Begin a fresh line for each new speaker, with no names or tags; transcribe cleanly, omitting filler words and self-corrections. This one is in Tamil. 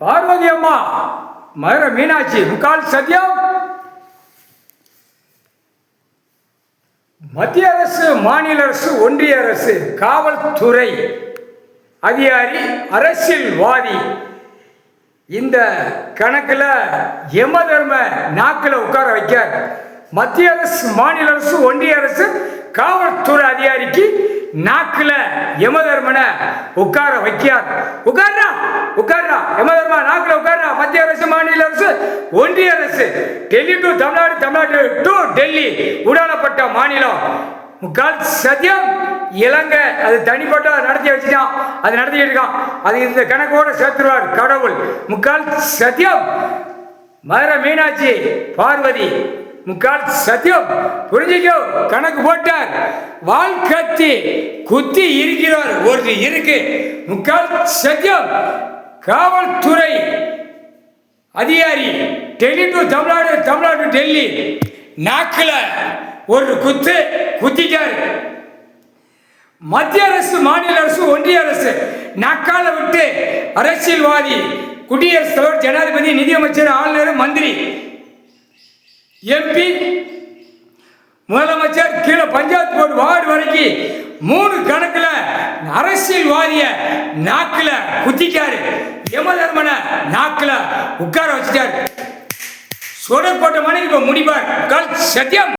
பார்வதி அம்மா, மதுரை மீனாட்சி, முக்கால் சத்தியம். மத்திய அரசு, மாநில அரசு, ஒன்றிய அரசு, காவல்துறை அதிகாரி, அரசியல்வாதி, இந்த கணக்கில் யம தர்ம நாக்கில் உட்கார வைக்க மத்திய அரசு, மாநில அரசு, ஒன்றிய அரசு, காவல்துறை அதிகாரிக்கு நாக்கில் யம தர்மனை உட்கார வைக்கார். உட்கார்றா உட்கார்றா, யம தர்மா நாக்கில் உட்கார்றா. மத்திய அரசு, மாநில அரசு, ஒன்றிய அரசு, டெல்லி டு தமிழ்நாடு, தமிழ்நாடு டு டெல்லி, உடானப்பட்ட மாநிலம். முக்கால் சத்தியம். இலங்கை அது தனிப்பட்ட நடத்தி வச்சுட்டான், அது நடத்திக்கிட்டு இருக்கான். அது இந்த கணக்கோட சேர்த்துருவார் கடவுள். முக்கால் சத்தியம். மதுரை மீனாட்சி, பார்வதி, முக்கால் சத்தியம். புரிஞ்சுக்கோ, கணக்கு போட்டார். வாழ்க்கத்தி குத்தி இருக்கிறார் ஒரு இருக்கு. முக்கால் சத்தியம். காவல்துறை அதிகாரி, டெல்லி டு தமிழ்நாடு, தமிழ்நாடு டெல்லி, நாக்கில் ஒரு குத்து குத்திட்டார். மத்திய அரசு, மாநில அரசு, ஒன்றிய அரசு நாக்கால விட்டு அரசியல்வாதி, குடியரசுத் தலைவர், ஜனாதிபதி, நிதியமைச்சர், ஆளுநர், மந்திரி, எம்பி, முதலமைச்சர், கீழே பஞ்சாயத்து போர்டு வார்டு வரைக்கும் 3 கணக்கில் அரசியல்வாதிய நாக்கில் குத்திட்டாரு. யம தர்மனை நாக்கில் உட்கார வச்சுட்டாரு. சுடர் போட்ட மனைவி இப்ப முடிப்பார். சத்தியம்.